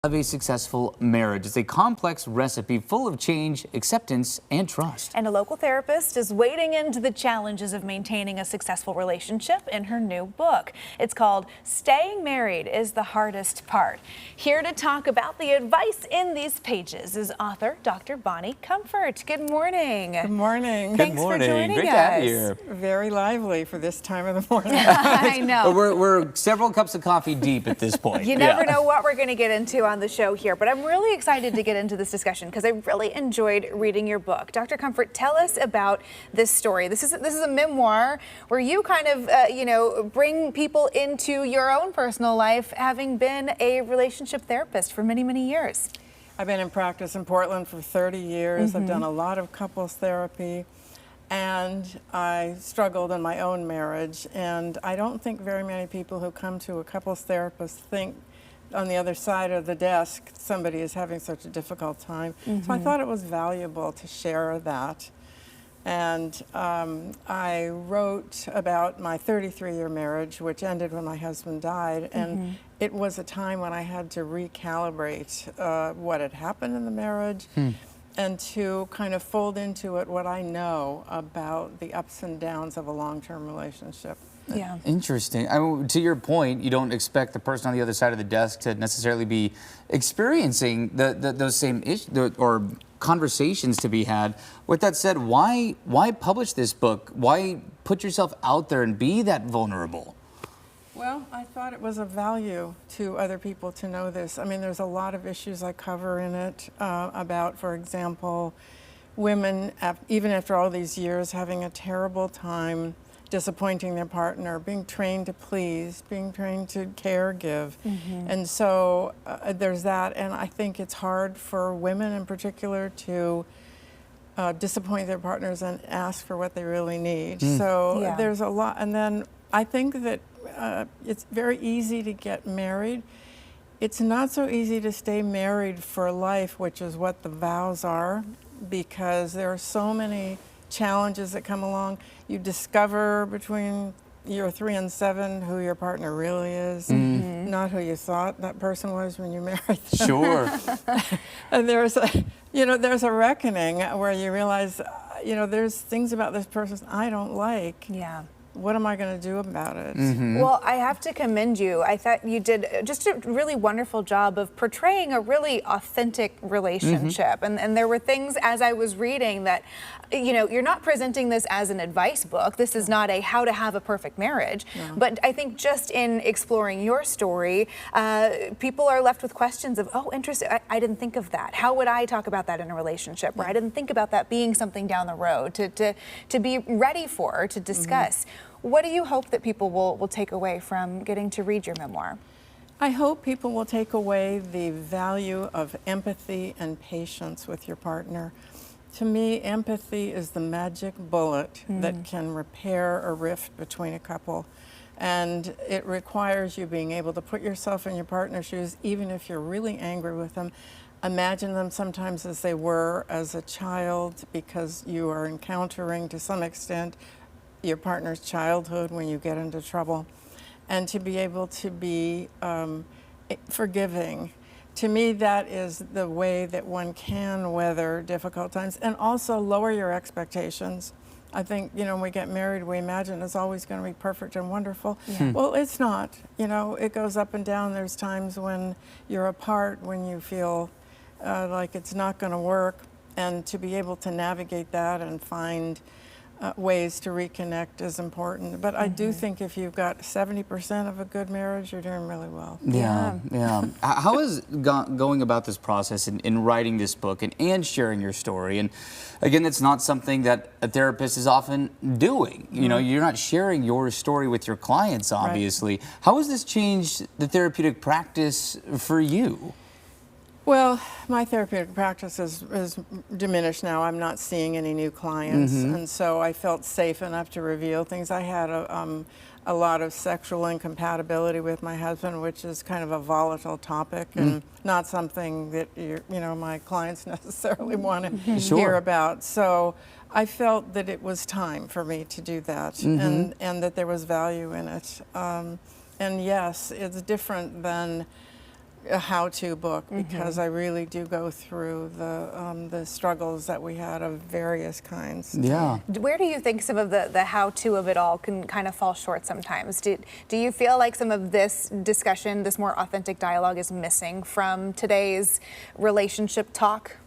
Of a successful marriage. It's a complex recipe full of change, acceptance, and trust. And a local therapist is wading into the challenges of maintaining a successful relationship in her new book. It's called Staying Married is the Hardest Part. Here to talk about the advice in these pages is author Dr. Bonnie Comfort. Good morning. Good morning. Thanks for joining Great us. to have you here. Very lively for this time of the morning. I know. We're several cups of coffee deep at this point. You never know what we're going to get into on the show here, but I'm really excited to get into this discussion because I really enjoyed reading your book. Dr. Comfort, tell us about this story. This is a memoir where you kind of, bring people into your own personal life, having been a relationship therapist for many, many years. I've been in practice in Portland for 30 years. I've done a lot of couples therapy, and I struggled in my own marriage. And I don't think very many people who come to a couples therapist think on the other side of the desk somebody is having such a difficult time. So I thought it was valuable to share that. And I wrote about my 33-year marriage, which ended when my husband died. And it was a time when I had to recalibrate what had happened in the marriage and to kind of fold into it what I know about the ups and downs of a long-term relationship. Yeah. Interesting. To your point, you don't expect the person on the other side of the desk to necessarily be experiencing those same issues or conversations to be had. With that said, why publish this book? Why put yourself out there and be that vulnerable? Well, I thought it was of value to other people to know this. I mean, there's a lot of issues I cover in it about, for example, women, even after all these years, having a terrible time disappointing their partner, being trained to please, being trained to care, give. And so there's that, and I think it's hard for women in particular to disappoint their partners and ask for what they really need. So there's a lot, and then I think that it's very easy to get married. It's not so easy to stay married for life, which is what the vows are, because there are so many challenges that come along. You discover between year 3 and 7 who your partner really is, not who you thought that person was when you married them. Sure. And there's a reckoning where you realize, there's things about this person I don't like. Yeah. What am I going to do about it? Well, I have to commend you. I thought you did just a really wonderful job of portraying a really authentic relationship. And there were things as I was reading that, you're not presenting this as an advice book. This is not a how to have a perfect marriage. No. But I think just in exploring your story, people are left with questions of, oh, interesting, I didn't think of that. How would I talk about that in a relationship? Or I didn't think about that being something down the road to be ready for, to discuss. What do you hope that people will take away from getting to read your memoir? I hope people will take away the value of empathy and patience with your partner. To me, empathy is the magic bullet that can repair a rift between a couple. And it requires you being able to put yourself in your partner's shoes, even if you're really angry with them. Imagine them sometimes as they were as a child, because you are encountering, to some extent, your partner's childhood when you get into trouble, and to be able to be forgiving. To me, that is the way that one can weather difficult times, and also lower your expectations. I think, when we get married, we imagine it's always going to be perfect and wonderful. Well, it's not. It goes up and down. There's times when you're apart, when you feel like it's not going to work, and to be able to navigate that and find ways to reconnect is important. But I do think if you've got 70% of a good marriage, you're doing really well. Yeah. How is going about this process in writing this book and sharing your story? And again, it's not something that a therapist is often doing. You're not sharing your story with your clients, obviously. Right. How has this changed the therapeutic practice for you? Well, my therapeutic practice is diminished now. I'm not seeing any new clients, and so I felt safe enough to reveal things. I had a lot of sexual incompatibility with my husband, which is kind of a volatile topic and not something that my clients necessarily want to hear about. So I felt that it was time for me to do that, and that there was value in it. And yes, it's different than a how-to book because I really do go through the struggles that we had of various kinds. Yeah. Where do you think some of the how-to of it all can kind of fall short sometimes? Do you feel like some of this discussion, this more authentic dialogue, is missing from today's relationship talk?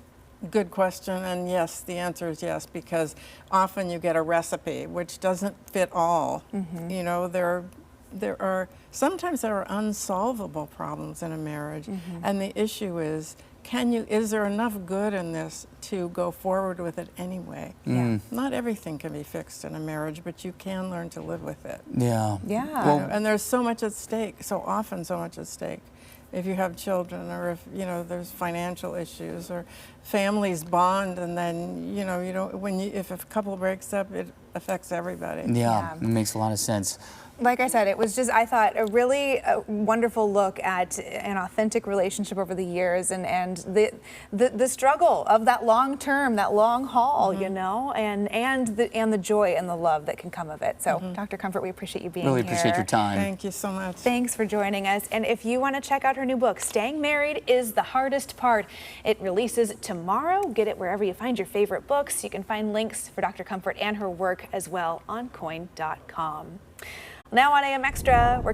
Good question, and yes, the answer is yes, because often you get a recipe which doesn't fit all. You know, sometimes there are unsolvable problems in a marriage, and the issue is, is there enough good in this to go forward with it anyway? Not everything can be fixed in a marriage, but you can learn to live with it. Yeah. Well, And there's so much at stake, so often so much at stake. If you have children, or if there's financial issues, or families bond, and then if a couple breaks up, it affects everybody. yeah, it makes a lot of sense. Like I said, it was just, I thought, a really wonderful look at an authentic relationship over the years, and the struggle of that long term, that long haul, and the joy and the love that can come of it. So, Dr. Comfort, we appreciate you being here. Really appreciate your time. Thank you so much. Thanks for joining us. And if you want to check out her new book, Staying Married is the Hardest Part, it releases tomorrow. Get it wherever you find your favorite books. You can find links for Dr. Comfort and her work as well on KOIN.com. Now on AM Extra, we're